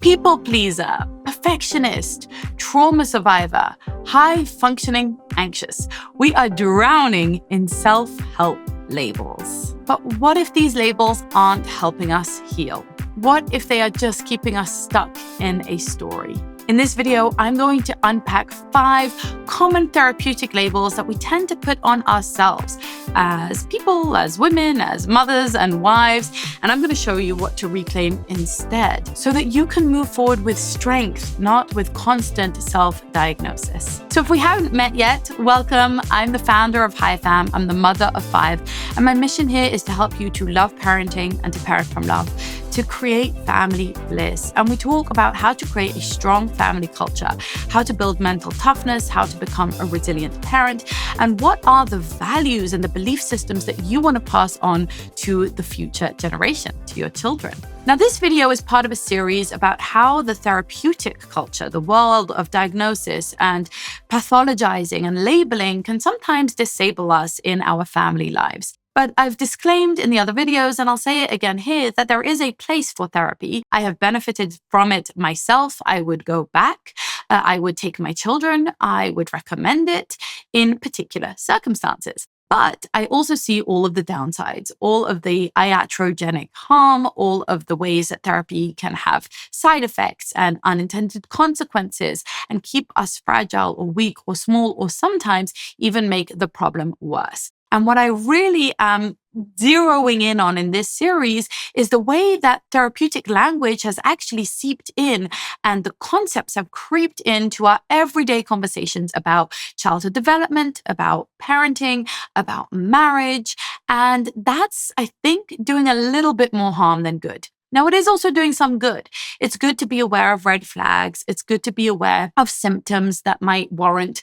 People pleaser, perfectionist, trauma survivor, high functioning anxious. We are drowning in self-help labels. But what if these labels aren't helping us heal? What if they are just keeping us stuck in a story? In this video, I'm going to unpack 5 common therapeutic labels that we tend to put on ourselves as people, as women, as mothers and wives, and I'm going to show you what to reclaim instead so that you can move forward with strength, not with constant self-diagnosis. So if we haven't met yet, welcome. I'm the founder of HiFam. I'm the mother of 5, and my mission here is to help you to love parenting and to parent from love, to create family bliss. And we talk about how to create a strong family culture, how to build mental toughness, how to become a resilient parent, and what are the values and the belief systems that you want to pass on to the future generation, to your children. Now, this video is part of a series about how the therapeutic culture, the world of diagnosis and pathologizing and labeling, can sometimes disable us in our family lives. But I've disclaimed in the other videos, and I'll say it again here, that there is a place for therapy. I have benefited from it myself. I would go back. I would take my children. I would recommend it in particular circumstances. But I also see all of the downsides, all of the iatrogenic harm, all of the ways that therapy can have side effects and unintended consequences and keep us fragile or weak or small or sometimes even make the problem worse. And what I really am zeroing in on in this series is the way that therapeutic language has actually seeped in and the concepts have creeped into our everyday conversations about childhood development, about parenting, about marriage. And that's, I think, doing a little bit more harm than good. Now, it is also doing some good. It's good to be aware of red flags. It's good to be aware of symptoms that might warrant,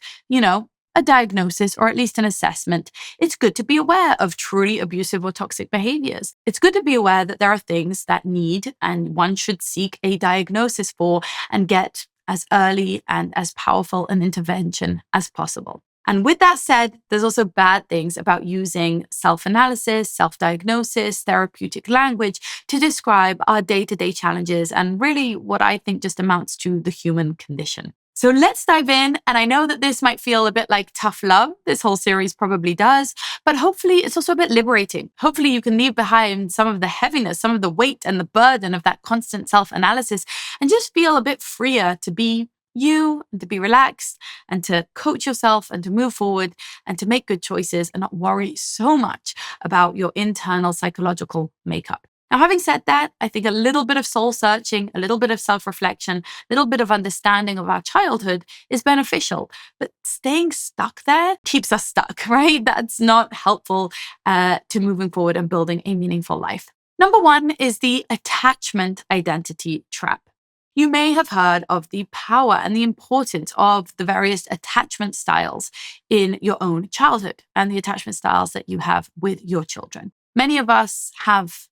a diagnosis or at least an assessment. It's good to be aware of truly abusive or toxic behaviors. It's good to be aware that there are things that need and one should seek a diagnosis for and get as early and as powerful an intervention as possible. And with that said, there's also bad things about using self-analysis, self-diagnosis, therapeutic language to describe our day-to-day challenges and really what I think just amounts to the human condition. So let's dive in. And I know that this might feel a bit like tough love. This whole series probably does, but hopefully it's also a bit liberating. Hopefully you can leave behind some of the heaviness, some of the weight and the burden of that constant self-analysis and just feel a bit freer to be you and to be relaxed and to coach yourself and to move forward and to make good choices and not worry so much about your internal psychological makeup. Now, having said that, I think a little bit of soul searching, a little bit of self-reflection, a little bit of understanding of our childhood is beneficial, but staying stuck there keeps us stuck, right? That's not helpful to moving forward and building a meaningful life. Number 1 is the attachment identity trap. You may have heard of the power and the importance of the various attachment styles in your own childhood and the attachment styles that you have with your children. Many of us have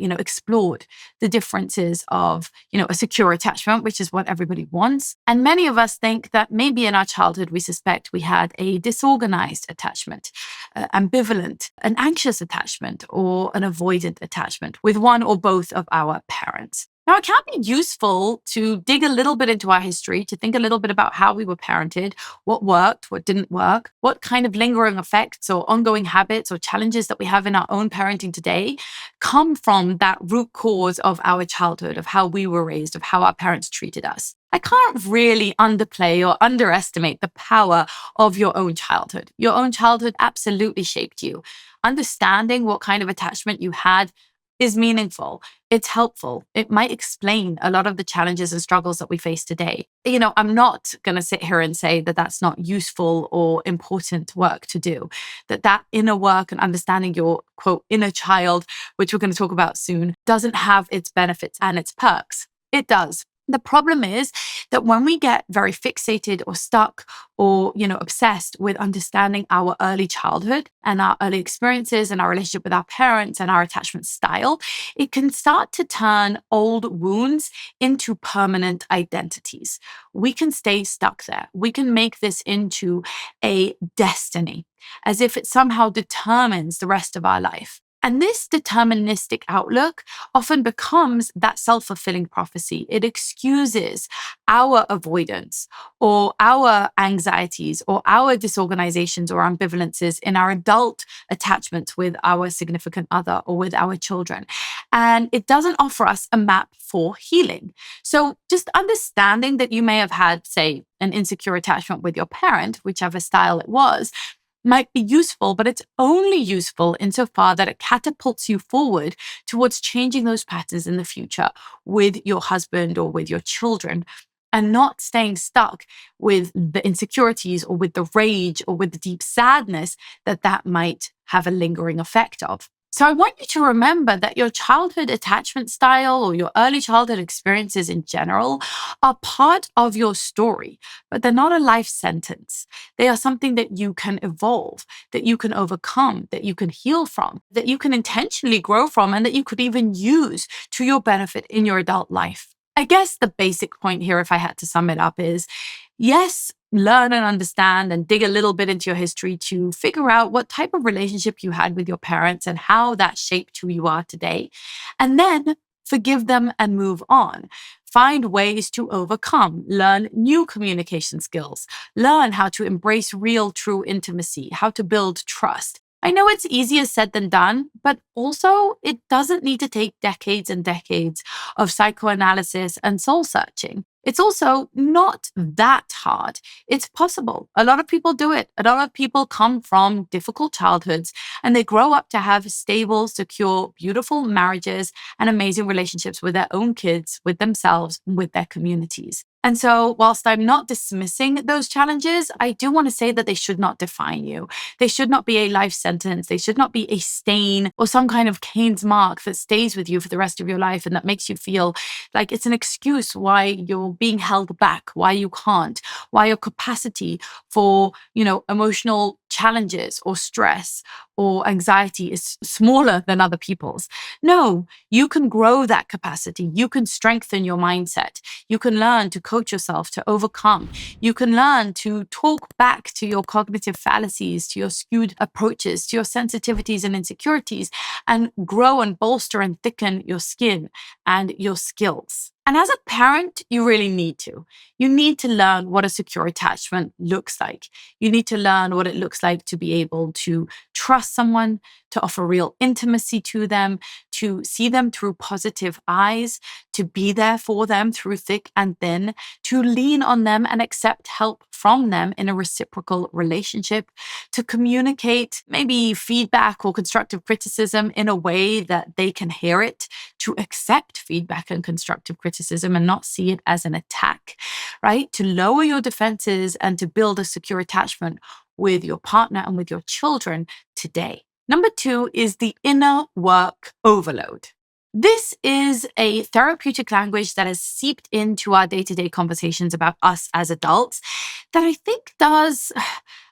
explored the differences of, a secure attachment, which is what everybody wants. And many of us think that maybe in our childhood, we suspect we had a disorganized attachment, ambivalent, an anxious attachment, or an avoidant attachment with one or both of our parents. Now, it can be useful to dig a little bit into our history, to think a little bit about how we were parented, what worked, what didn't work, what kind of lingering effects or ongoing habits or challenges that we have in our own parenting today come from that root cause of our childhood, of how we were raised, of how our parents treated us. I can't really underplay or underestimate the power of your own childhood. Your own childhood absolutely shaped you. Understanding what kind of attachment you had is meaningful. It's helpful. It might explain a lot of the challenges and struggles that we face today. I'm not going to sit here and say that that's not useful or important work to do, that inner work and understanding your, quote, inner child, which we're going to talk about soon, doesn't have its benefits and its perks. It does. The problem is that when we get very fixated or stuck or, obsessed with understanding our early childhood and our early experiences and our relationship with our parents and our attachment style, it can start to turn old wounds into permanent identities. We can stay stuck there. We can make this into a destiny, as if it somehow determines the rest of our life. And this deterministic outlook often becomes that self-fulfilling prophecy. It excuses our avoidance or our anxieties or our disorganizations or ambivalences in our adult attachments with our significant other or with our children. And it doesn't offer us a map for healing. So just understanding that you may have had, say, an insecure attachment with your parent, whichever style it was, might be useful, but it's only useful insofar that it catapults you forward towards changing those patterns in the future with your husband or with your children, and not staying stuck with the insecurities or with the rage or with the deep sadness that might have a lingering effect of. So I want you to remember that your childhood attachment style or your early childhood experiences in general are part of your story, but they're not a life sentence. They are something that you can evolve, that you can overcome, that you can heal from, that you can intentionally grow from, and that you could even use to your benefit in your adult life. I guess the basic point here, if I had to sum it up, is yes, learn and understand and dig a little bit into your history to figure out what type of relationship you had with your parents and how that shaped who you are today. And then forgive them and move on. Find ways to overcome, learn new communication skills, learn how to embrace real, true intimacy, how to build trust. I know it's easier said than done, but also it doesn't need to take decades and decades of psychoanalysis and soul searching. It's also not that hard. It's possible. A lot of people do it. A lot of people come from difficult childhoods and they grow up to have stable, secure, beautiful marriages and amazing relationships with their own kids, with themselves, and with their communities. And so, whilst I'm not dismissing those challenges, I do want to say that they should not define you. They should not be a life sentence. They should not be a stain or some kind of Cain's mark that stays with you for the rest of your life and that makes you feel like it's an excuse why you're being held back, why you can't, why your capacity for, emotional challenges or stress or anxiety is smaller than other people's. No, you can grow that capacity. You can strengthen your mindset. You can learn to coach yourself to overcome. You can learn to talk back to your cognitive fallacies, to your skewed approaches, to your sensitivities and insecurities, and grow and bolster and thicken your skin and your skills. And as a parent, you really need to. You need to learn what a secure attachment looks like. You need to learn what it looks like to be able to trust someone, to offer real intimacy to them, to see them through positive eyes, to be there for them through thick and thin, to lean on them and accept help from them in a reciprocal relationship, to communicate maybe feedback or constructive criticism in a way that they can hear it, to accept feedback and constructive criticism and not see it as an attack, right? To lower your defenses and to build a secure attachment with your partner and with your children today. Number 2 is the inner work overload. This is a therapeutic language that has seeped into our day-to-day conversations about us as adults that I think does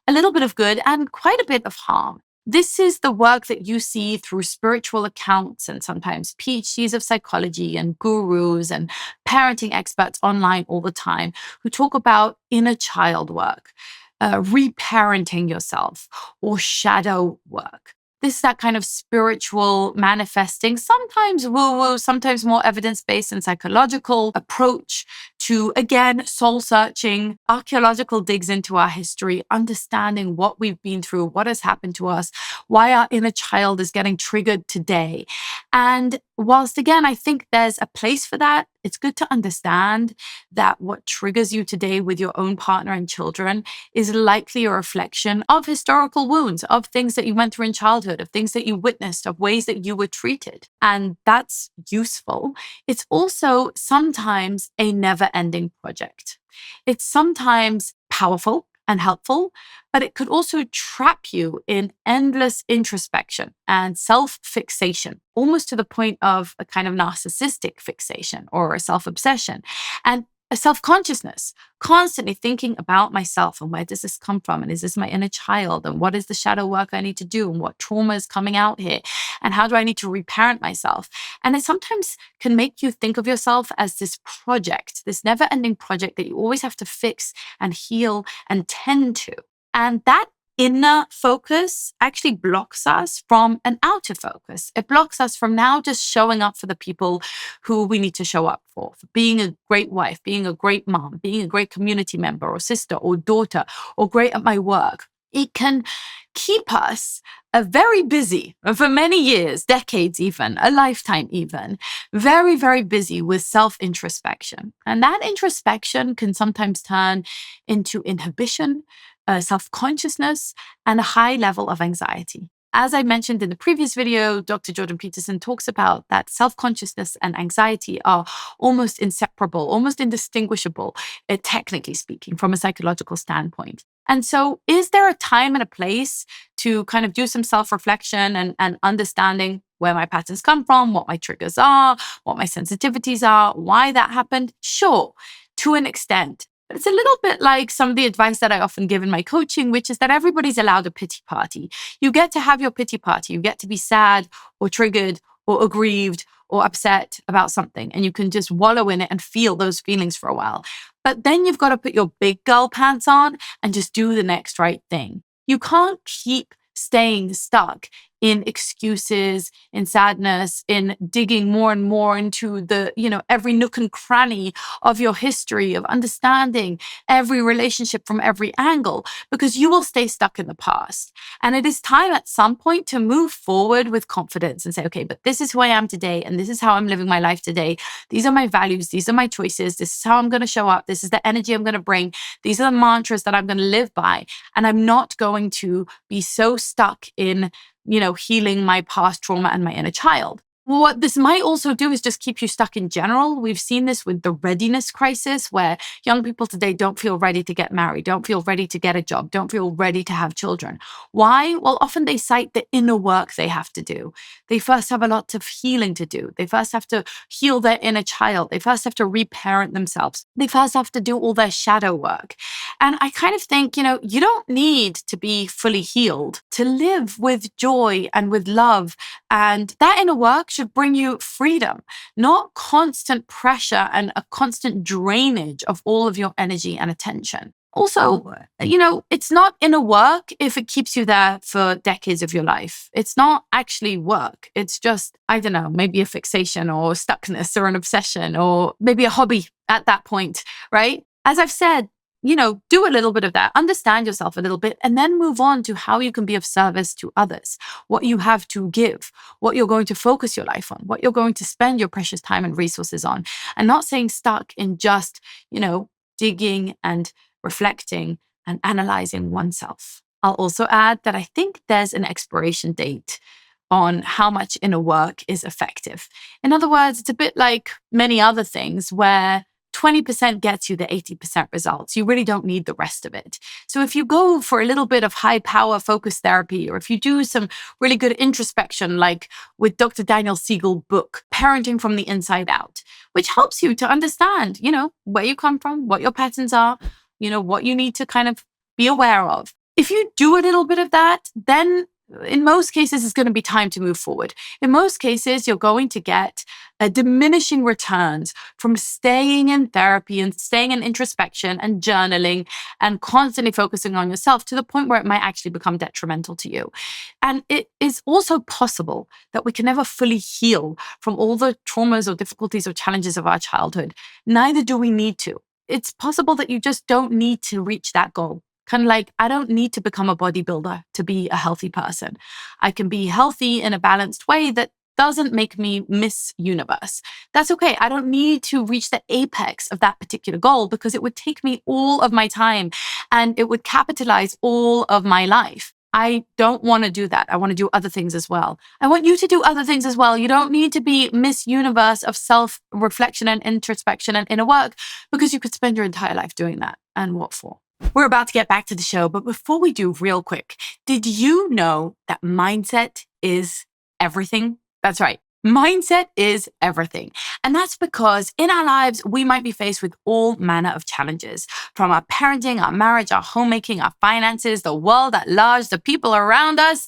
a little bit of good and quite a bit of harm. This is the work that you see through spiritual accounts and sometimes PhDs of psychology and gurus and parenting experts online all the time who talk about inner child work, reparenting yourself, or shadow work. This is that kind of spiritual manifesting, sometimes woo-woo, sometimes more evidence-based and psychological approach to, again, soul-searching, archaeological digs into our history, understanding what we've been through, what has happened to us, why our inner child is getting triggered today. And whilst, again, I think there's a place for that, it's good to understand that what triggers you today with your own partner and children is likely a reflection of historical wounds, of things that you went through in childhood, of things that you witnessed, of ways that you were treated. And that's useful. It's also sometimes a never-ending project. It's sometimes powerful and helpful, but it could also trap you in endless introspection and self-fixation, almost to the point of a kind of narcissistic fixation or a self-obsession. And a self-consciousness, constantly thinking about myself and where does this come from? And is this my inner child? And what is the shadow work I need to do? And what trauma is coming out here? And how do I need to reparent myself? And it sometimes can make you think of yourself as this project, this never-ending project that you always have to fix and heal and tend to. And that inner focus actually blocks us from an outer focus. It blocks us from now just showing up for the people who we need to show up for being a great wife, being a great mom, being a great community member or sister or daughter, or great at my work. It can keep us very busy for many years, decades even, a lifetime even, very, very busy with self-introspection. And that introspection can sometimes turn into inhibition, self-consciousness, and a high level of anxiety. As I mentioned in the previous video, Dr. Jordan Peterson talks about that self-consciousness and anxiety are almost inseparable, almost indistinguishable, technically speaking, from a psychological standpoint. And so is there a time and a place to kind of do some self-reflection and understanding where my patterns come from, what my triggers are, what my sensitivities are, why that happened? Sure, to an extent. But it's a little bit like some of the advice that I often give in my coaching, which is that everybody's allowed a pity party. You get to have your pity party. You get to be sad or triggered or aggrieved or upset about something. And you can just wallow in it and feel those feelings for a while. But then you've got to put your big girl pants on and just do the next right thing. You can't keep staying stuck in excuses, in sadness, in digging more and more into the, every nook and cranny of your history, of understanding every relationship from every angle, because you will stay stuck in the past. And it is time at some point to move forward with confidence and say, okay, but this is who I am today, and this is how I'm living my life today. These are my values. These are my choices. This is how I'm going to show up. This is the energy I'm going to bring. These are the mantras that I'm going to live by. And I'm not going to be so stuck in healing my past trauma and my inner child. What this might also do is just keep you stuck in general. We've seen this with the readiness crisis, where young people today don't feel ready to get married, don't feel ready to get a job, don't feel ready to have children. Why? Well, often they cite the inner work they have to do. They first have a lot of healing to do. They first have to heal their inner child. They first have to reparent themselves. They first have to do all their shadow work. And I kind of think, you don't need to be fully healed to live with joy and with love. And that inner work should bring you freedom, not constant pressure and a constant drainage of all of your energy and attention. Also, it's not inner work if it keeps you there for decades of your life. It's not actually work. It's just, I don't know, maybe a fixation or stuckness or an obsession or maybe a hobby at that point, right? As I've said, do a little bit of that, understand yourself a little bit, and then move on to how you can be of service to others, what you have to give, what you're going to focus your life on, what you're going to spend your precious time and resources on, and not staying stuck in just, digging and reflecting and analyzing oneself. I'll also add that I think there's an expiration date on how much inner work is effective. In other words, it's a bit like many other things where 20% gets you the 80% results. You really don't need the rest of it. So if you go for a little bit of high power focus therapy, or if you do some really good introspection, like with Dr. Daniel Siegel's book, Parenting from the Inside Out, which helps you to understand, where you come from, what your patterns are, what you need to kind of be aware of. If you do a little bit of that, then in most cases, it's going to be time to move forward. In most cases, you're going to get diminishing returns from staying in therapy and staying in introspection and journaling and constantly focusing on yourself to the point where it might actually become detrimental to you. And it is also possible that we can never fully heal from all the traumas or difficulties or challenges of our childhood. Neither do we need to. It's possible that you just don't need to reach that goal. Kind of like, I don't need to become a bodybuilder to be a healthy person. I can be healthy in a balanced way that doesn't make me Miss Universe. That's okay. I don't need to reach the apex of that particular goal because it would take me all of my time and it would capitalize all of my life. I don't want to do that. I want to do other things as well. I want you to do other things as well. You don't need to be Miss Universe of self-reflection and introspection and inner work because you could spend your entire life doing that. And what for? We're about to get back to the show, but before we do, real quick, did you know that mindset is everything? That's right. Mindset is everything. And that's because in our lives, we might be faced with all manner of challenges, from our parenting, our marriage, our homemaking, our finances, the world at large, the people around us.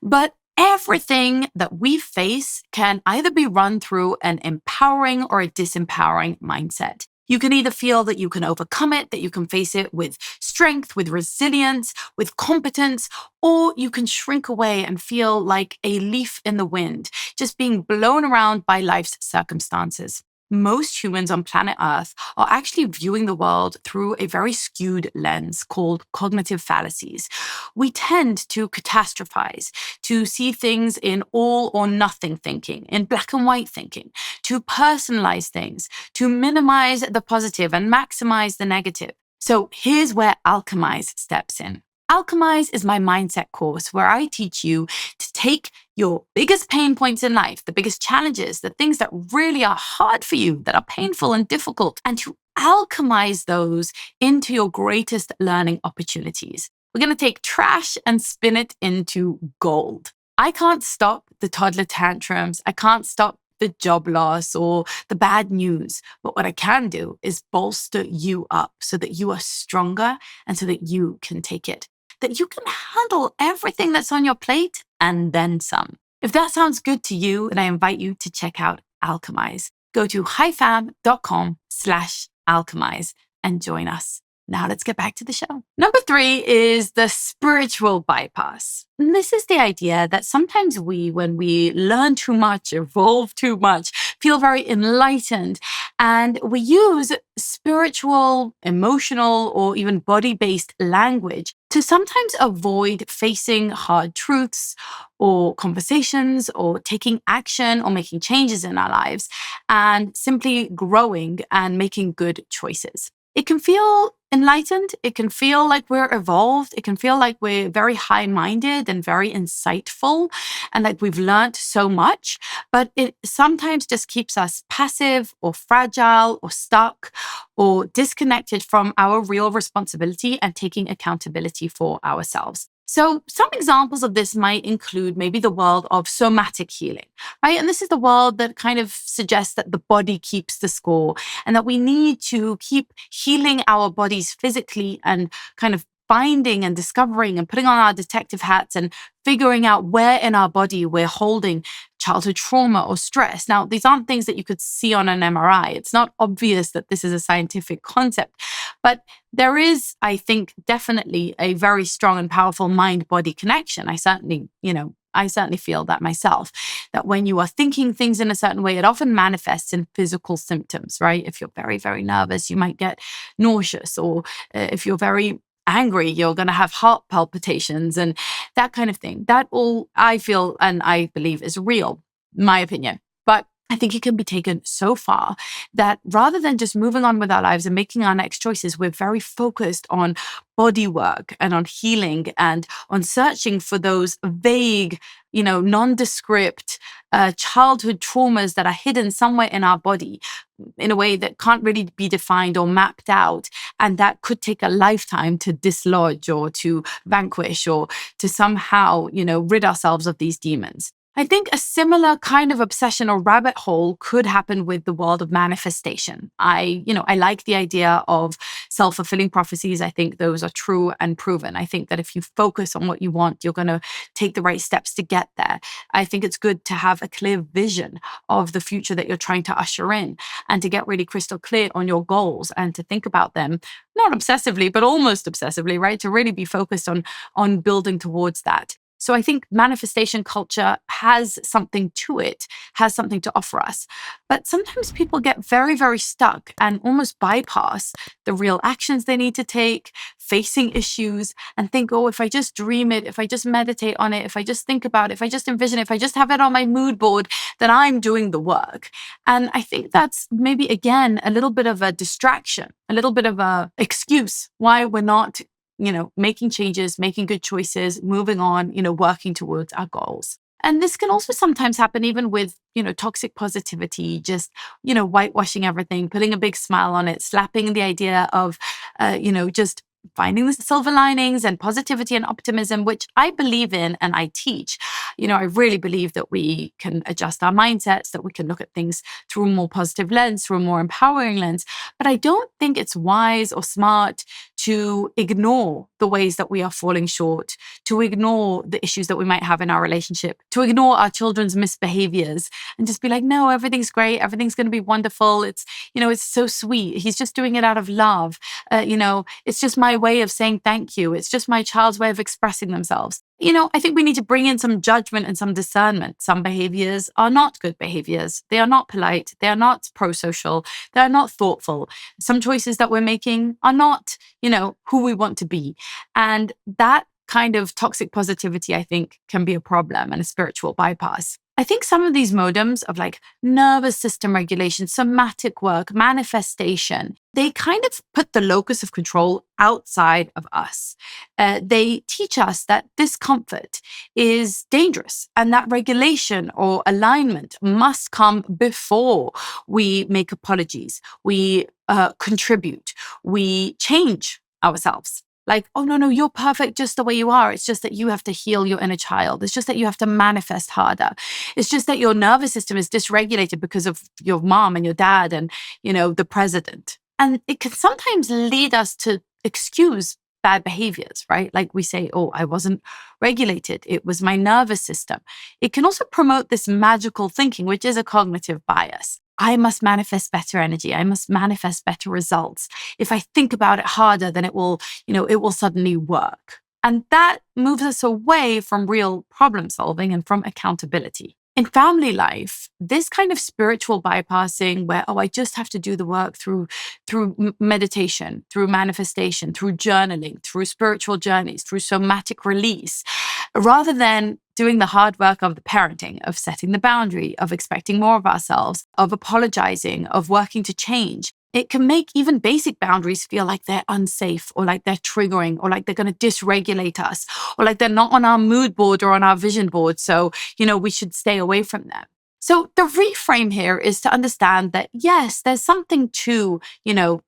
But everything that we face can either be run through an empowering or a disempowering mindset. You can either feel that you can overcome it, that you can face it with strength, with resilience, with competence, or you can shrink away and feel like a leaf in the wind, just being blown around by life's circumstances. Most humans on planet Earth are actually viewing the world through a very skewed lens called cognitive fallacies. We tend to catastrophize, to see things in all or nothing thinking, in black and white thinking, to personalize things, to minimize the positive and maximize the negative. So here's where Alchemize steps in. Alchemize is my mindset course where I teach you to take your biggest pain points in life, the biggest challenges, the things that really are hard for you, that are painful and difficult, and to alchemize those into your greatest learning opportunities. We're going to take trash and spin it into gold. I can't stop the toddler tantrums. I can't stop the job loss or the bad news. But what I can do is bolster you up so that you are stronger and so that you can take it, that you can handle everything that's on your plate and then some. If that sounds good to you, then I invite you to check out Alchemize. Go to highfam.com/alchemize and join us. Now let's get back to the show. Number 3 is the spiritual bypass. And this is the idea that sometimes we, when we learn too much, evolve too much, feel very enlightened, and we use spiritual, emotional, or even body-based language to sometimes avoid facing hard truths or conversations or taking action or making changes in our lives and simply growing and making good choices. It can feel enlightened. It can feel like we're evolved. It can feel like we're very high-minded and very insightful and like we've learned so much, but it sometimes just keeps us passive or fragile or stuck or disconnected from our real responsibility and taking accountability for ourselves. So some examples of this might include maybe the world of somatic healing, right? And this is the world that kind of suggests that the body keeps the score and that we need to keep healing our bodies physically and kind of finding and discovering and putting on our detective hats and figuring out where in our body we're holding childhood trauma or stress. Now, these aren't things that you could see on an MRI. It's not obvious that this is a scientific concept, but there is, I think, definitely a very strong and powerful mind-body connection. I certainly feel that myself, that when you are thinking things in a certain way, it often manifests in physical symptoms, right? If you're very, very nervous, you might get nauseous, or if you're very angry, you're going to have heart palpitations and that kind of thing. That all I feel and I believe is real, my opinion. But I think it can be taken so far that rather than just moving on with our lives and making our next choices, we're very focused on body work and on healing and on searching for those vague, nondescript childhood traumas that are hidden somewhere in our body in a way that can't really be defined or mapped out. And that could take a lifetime to dislodge or to vanquish or to somehow, rid ourselves of these demons. I think a similar kind of obsession or rabbit hole could happen with the world of manifestation. I like the idea of self-fulfilling prophecies. I think those are true and proven. I think that if you focus on what you want, you're going to take the right steps to get there. I think it's good to have a clear vision of the future that you're trying to usher in and to get really crystal clear on your goals and to think about them, not obsessively, but almost obsessively, right? To really be focused on building towards that. So I think manifestation culture has something to it, has something to offer us. But sometimes people get very, very stuck and almost bypass the real actions they need to take, facing issues, and think, oh, if I just dream it, if I just meditate on it, if I just think about it, if I just envision it, if I just have it on my mood board, then I'm doing the work. And I think that's maybe, again, a little bit of a distraction, a little bit of a excuse why we're not making changes, making good choices, moving on, working towards our goals. And this can also sometimes happen even with, toxic positivity, just, whitewashing everything, putting a big smile on it, slapping the idea of, just finding the silver linings and positivity and optimism, which I believe in and I teach. I really believe that we can adjust our mindsets, that we can look at things through a more positive lens, through a more empowering lens. But I don't think it's wise or smart to ignore the ways that we are falling short, to ignore the issues that we might have in our relationship, to ignore our children's misbehaviors and just be like, no, everything's great. Everything's going to be wonderful. It's so sweet. He's just doing it out of love. It's just my way of saying thank you. It's just my child's way of expressing themselves. I think we need to bring in some judgment and some discernment. Some behaviors are not good behaviors. They are not polite. They are not pro-social. They are not thoughtful. Some choices that we're making are not, who we want to be. And that kind of toxic positivity, I think, can be a problem and a spiritual bypass. I think some of these modems of like nervous system regulation, somatic work, manifestation, they kind of put the locus of control outside of us. They teach us that discomfort is dangerous and that regulation or alignment must come before we make apologies, we contribute, we change ourselves. Like, oh, no, you're perfect just the way you are. It's just that you have to heal your inner child. It's just that you have to manifest harder. It's just that your nervous system is dysregulated because of your mom and your dad and, the president. And it can sometimes lead us to excuse bad behaviors, right? Like we say, oh, I wasn't regulated. It was my nervous system. It can also promote this magical thinking, which is a cognitive bias. I must manifest better energy. I must manifest better results. If I think about it harder, then it will suddenly work. And that moves us away from real problem solving and from accountability. In family life, this kind of spiritual bypassing where, I just have to do the work through meditation, through manifestation, through journaling, through spiritual journeys, through somatic release, rather than doing the hard work of the parenting, of setting the boundary, of expecting more of ourselves, of apologizing, of working to change. It can make even basic boundaries feel like they're unsafe or like they're triggering or like they're going to dysregulate us or like they're not on our mood board or on our vision board. So, we should stay away from them. So the reframe here is to understand that, yes, there's something to,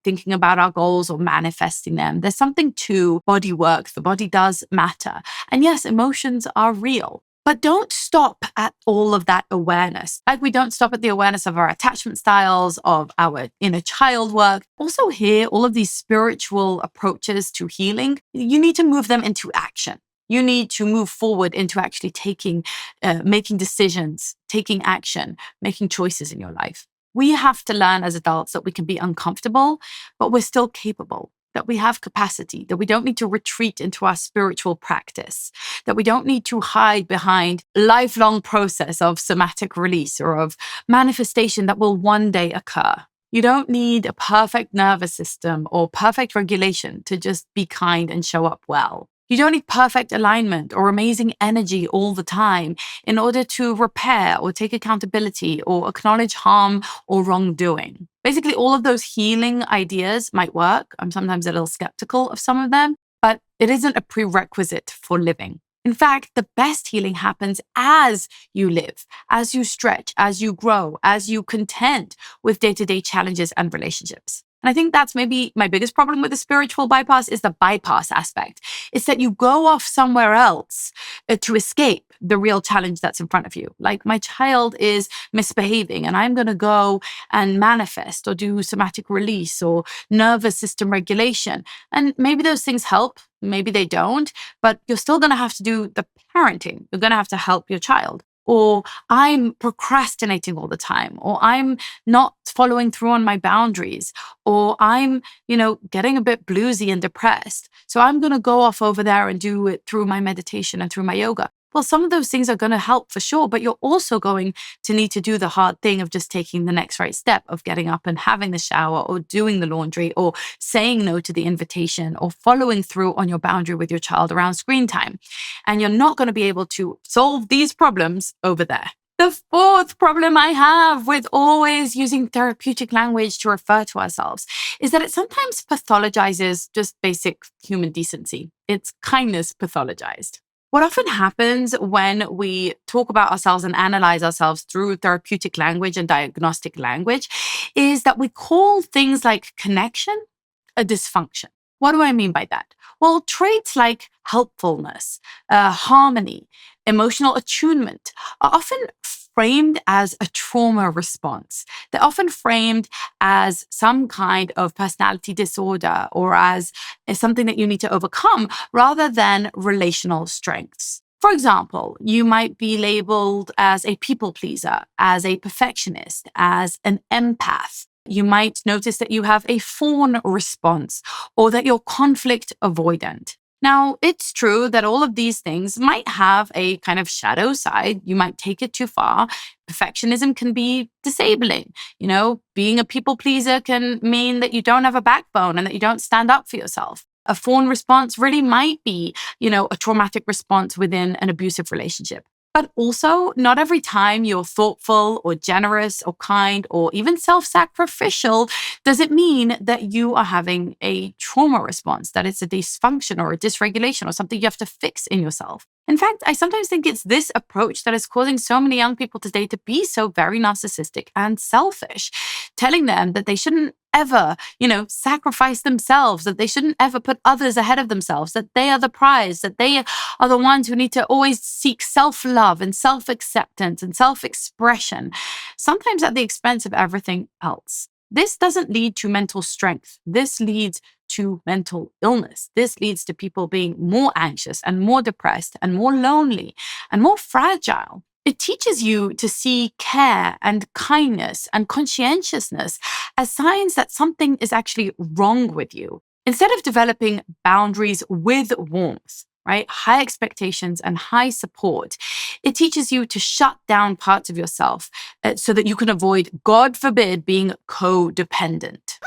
thinking about our goals or manifesting them. There's something to body work. The body does matter. And yes, emotions are real. But don't stop at all of that awareness. Like we don't stop at the awareness of our attachment styles, of our inner child work. Also here, all of these spiritual approaches to healing, you need to move them into action. You need to move forward into actually making decisions, taking action, making choices in your life. We have to learn as adults that we can be uncomfortable, but we're still capable. That we have capacity, that we don't need to retreat into our spiritual practice, that we don't need to hide behind a lifelong process of somatic release or of manifestation that will one day occur. You don't need a perfect nervous system or perfect regulation to just be kind and show up well. You don't need perfect alignment or amazing energy all the time in order to repair or take accountability or acknowledge harm or wrongdoing. Basically, all of those healing ideas might work. I'm sometimes a little skeptical of some of them, but it isn't a prerequisite for living. In fact, the best healing happens as you live, as you stretch, as you grow, as you contend with day-to-day challenges and relationships. And I think that's maybe my biggest problem with the spiritual bypass is the bypass aspect. It's that you go off somewhere else to escape the real challenge that's in front of you. Like my child is misbehaving and I'm going to go and manifest or do somatic release or nervous system regulation. And maybe those things help, maybe they don't, but you're still going to have to do the parenting. You're going to have to help your child. Or I'm procrastinating all the time, or I'm not following through on my boundaries, or I'm, getting a bit bluesy and depressed. So I'm going to go off over there and do it through my meditation and through my yoga. Well, some of those things are going to help for sure, but you're also going to need to do the hard thing of just taking the next right step of getting up and having the shower or doing the laundry or saying no to the invitation or following through on your boundary with your child around screen time. And you're not going to be able to solve these problems over there. The fourth problem I have with always using therapeutic language to refer to ourselves is that it sometimes pathologizes just basic human decency. It's kindness pathologized. What often happens when we talk about ourselves and analyze ourselves through therapeutic language and diagnostic language is that we call things like connection a dysfunction. What do I mean by that? Well, traits like helpfulness, harmony, emotional attunement are often framed as a trauma response. They're often framed as some kind of personality disorder or as something that you need to overcome rather than relational strengths. For example, you might be labeled as a people pleaser, as a perfectionist, as an empath. You might notice that you have a fawn response or that you're conflict avoidant. Now, it's true that all of these things might have a kind of shadow side. You might take it too far. Perfectionism can be disabling. Being a people pleaser can mean that you don't have a backbone and that you don't stand up for yourself. A fawn response really might be, a traumatic response within an abusive relationship. But also, not every time you're thoughtful or generous or kind or even self-sacrificial does it mean that you are having a trauma response, that it's a dysfunction or a dysregulation or something you have to fix in yourself. In fact, I sometimes think it's this approach that is causing so many young people today to be so very narcissistic and selfish, telling them that they shouldn't ever, sacrifice themselves, that they shouldn't ever put others ahead of themselves, that they are the prize, that they are the ones who need to always seek self-love and self-acceptance and self-expression, sometimes at the expense of everything else. This doesn't lead to mental strength. This leads to mental illness. This leads to people being more anxious and more depressed and more lonely and more fragile. It teaches you to see care and kindness and conscientiousness as signs that something is actually wrong with you. Instead of developing boundaries with warmth, right, high expectations and high support, it teaches you to shut down parts of yourself so that you can avoid, God forbid, being codependent.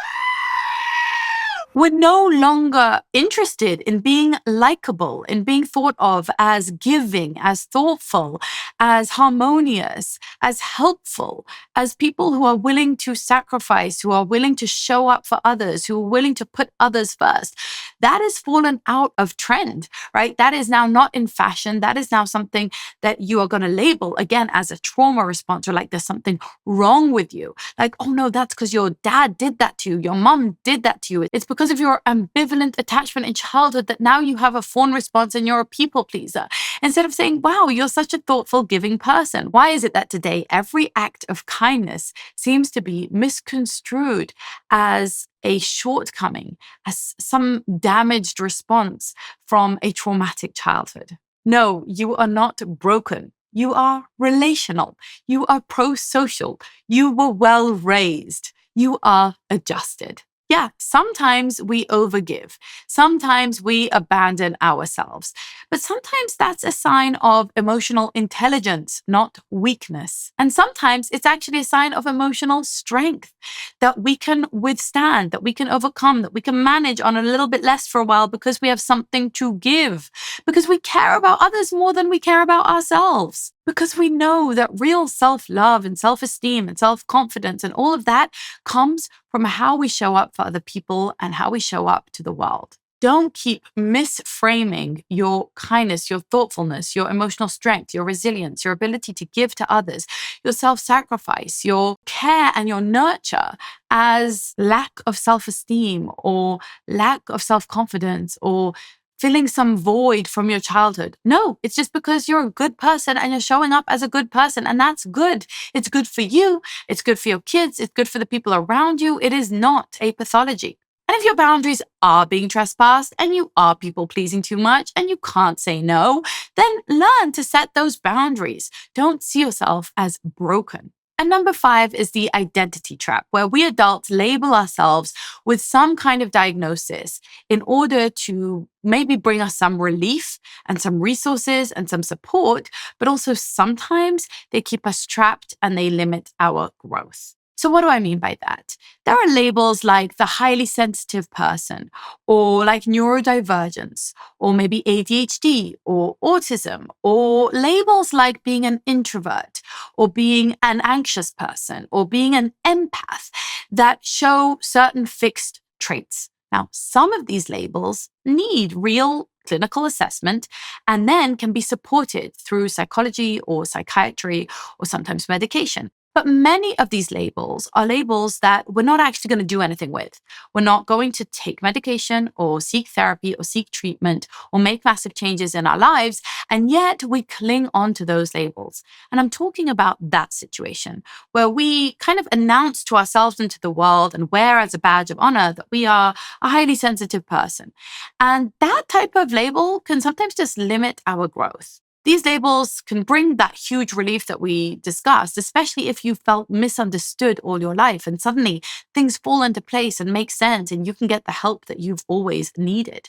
We're no longer interested in being likable, in being thought of as giving, as thoughtful, as harmonious, as helpful, as people who are willing to sacrifice, who are willing to show up for others, who are willing to put others first. That has fallen out of trend, right? That is now not in fashion. That is now something that you are going to label again as a trauma response, or like there's something wrong with you. Like, oh no, that's because your dad did that to you. Your mom did that to you. It's because of your ambivalent attachment in childhood that now you have a fawn response and you're a people pleaser. Instead of saying, wow, you're such a thoughtful, giving person. Why is it that today every act of kindness seems to be misconstrued as a shortcoming, as some damaged response from a traumatic childhood? No, you are not broken. You are relational. You are pro-social. You were well raised. You are adjusted. Yeah, sometimes we overgive. Sometimes we abandon ourselves. But sometimes that's a sign of emotional intelligence, not weakness. And sometimes it's actually a sign of emotional strength that we can withstand, that we can overcome, that we can manage on a little bit less for a while because we have something to give, because we care about others more than we care about ourselves. Because we know that real self-love and self-esteem and self-confidence and all of that comes from how we show up for other people and how we show up to the world. Don't keep misframing your kindness, your thoughtfulness, your emotional strength, your resilience, your ability to give to others, your self-sacrifice, your care and your nurture as lack of self-esteem or lack of self-confidence or filling some void from your childhood. No, it's just because you're a good person and you're showing up as a good person, and that's good. It's good for you. It's good for your kids. It's good for the people around you. It is not a pathology. And if your boundaries are being trespassed and you are people pleasing too much and you can't say no, then learn to set those boundaries. Don't see yourself as broken. And number 5 is the identity trap, where we adults label ourselves with some kind of diagnosis in order to maybe bring us some relief and some resources and some support, but also sometimes they keep us trapped and they limit our growth. So what do I mean by that? There are labels like the highly sensitive person, or like neurodivergence, or maybe ADHD, or autism, or labels like being an introvert, or being an anxious person, or being an empath that show certain fixed traits. Now, some of these labels need real clinical assessment and then can be supported through psychology or psychiatry or sometimes medication. But many of these labels are labels that we're not actually going to do anything with. We're not going to take medication or seek therapy or seek treatment or make massive changes in our lives. And yet we cling on to those labels. And I'm talking about that situation where we kind of announce to ourselves and to the world and wear as a badge of honor that we are a highly sensitive person. And that type of label can sometimes just limit our growth. These labels can bring that huge relief that we discussed, especially if you felt misunderstood all your life and suddenly things fall into place and make sense and you can get the help that you've always needed.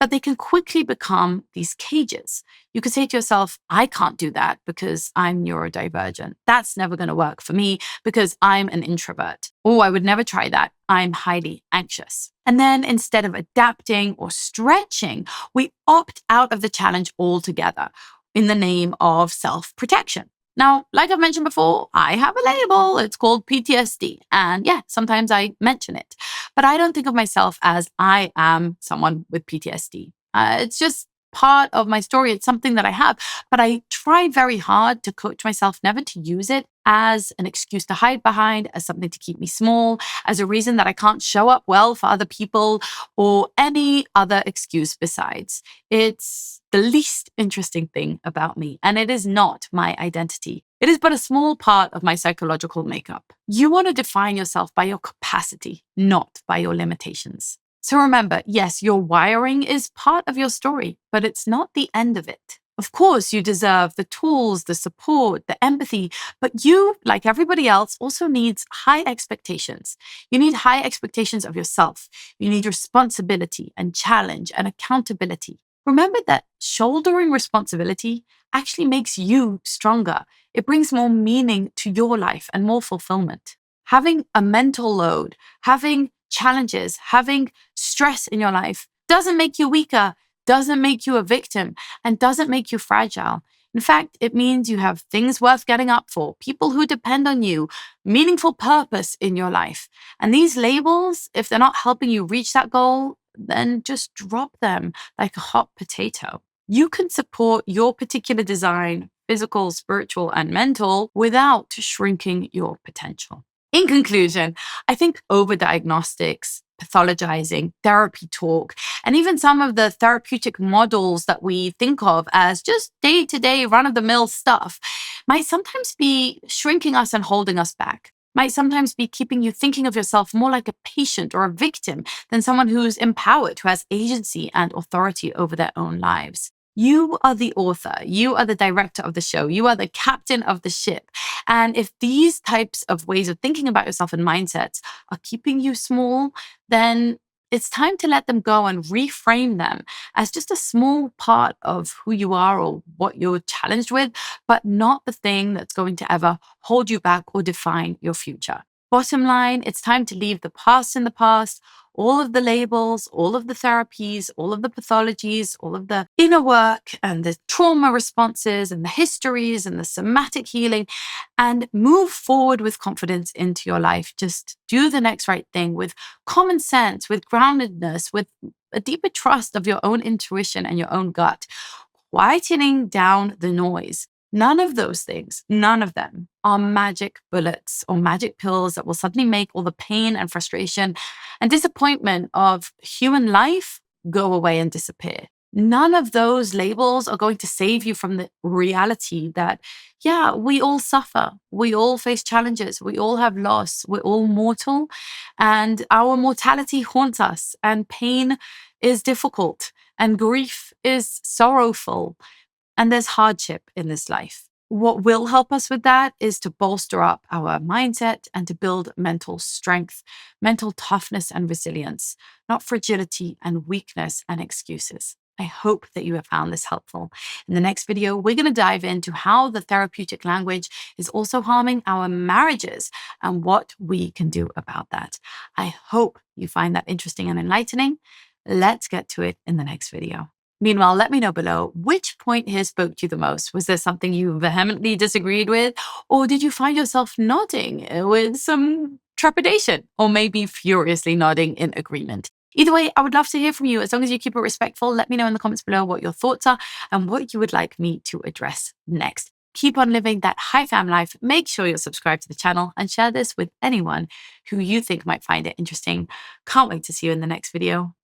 But they can quickly become these cages. You could say to yourself, I can't do that because I'm neurodivergent. That's never going to work for me because I'm an introvert. Oh, I would never try that. I'm highly anxious. And then instead of adapting or stretching, we opt out of the challenge altogether in the name of self-protection. Now, like I've mentioned before, I have a label. It's called PTSD. And yeah, sometimes I mention it. But I don't think of myself as I am someone with PTSD. It's just part of my story. It's something that I have. But I try very hard to coach myself never to use it as an excuse to hide behind, as something to keep me small, as a reason that I can't show up well for other people, or any other excuse besides. It's the least interesting thing about me, and it is not my identity. It is but a small part of my psychological makeup. You want to define yourself by your capacity, not by your limitations. So remember, yes, your wiring is part of your story, but it's not the end of it. Of course, you deserve the tools, the support, the empathy, but you, like everybody else, also needs high expectations. You need high expectations of yourself. You need responsibility and challenge and accountability. Remember that shouldering responsibility actually makes you stronger. It brings more meaning to your life and more fulfillment. Having a mental load, having challenges, having stress in your life doesn't make you weaker, doesn't make you a victim, and doesn't make you fragile. In fact, it means you have things worth getting up for, people who depend on you, meaningful purpose in your life. And these labels, if they're not helping you reach that goal, then just drop them like a hot potato. You can support your particular design, physical, spiritual, and mental, without shrinking your potential. In conclusion, I think overdiagnostics, pathologizing, therapy talk, and even some of the therapeutic models that we think of as just day-to-day, run-of-the-mill stuff might sometimes be shrinking us and holding us back. Might sometimes be keeping you thinking of yourself more like a patient or a victim than someone who's empowered, who has agency and authority over their own lives. You are the author. You are the director of the show. You are the captain of the ship. And if these types of ways of thinking about yourself and mindsets are keeping you small, then it's time to let them go and reframe them as just a small part of who you are or what you're challenged with, but not the thing that's going to ever hold you back or define your future. Bottom line, it's time to leave the past in the past, all of the labels, all of the therapies, all of the pathologies, all of the inner work and the trauma responses and the histories and the somatic healing, and move forward with confidence into your life. Just do the next right thing with common sense, with groundedness, with a deeper trust of your own intuition and your own gut, quietening down the noise. None of those things, none of them are magic bullets or magic pills that will suddenly make all the pain and frustration and disappointment of human life go away and disappear. None of those labels are going to save you from the reality that, yeah, we all suffer. We all face challenges. We all have loss. We're all mortal. And our mortality haunts us. And pain is difficult. And grief is sorrowful. And there's hardship in this life. What will help us with that is to bolster up our mindset and to build mental strength, mental toughness and resilience, not fragility and weakness and excuses. I hope that you have found this helpful. In the next video, we're going to dive into how the therapeutic language is also harming our marriages and what we can do about that. I hope you find that interesting and enlightening. Let's get to it in the next video. Meanwhile, let me know below which point here spoke to you the most. Was there something you vehemently disagreed with? Or did you find yourself nodding with some trepidation? Or maybe furiously nodding in agreement? Either way, I would love to hear from you. As long as you keep it respectful, let me know in the comments below what your thoughts are and what you would like me to address next. Keep on living that high fam life. Make sure you're subscribed to the channel and share this with anyone who you think might find it interesting. Can't wait to see you in the next video.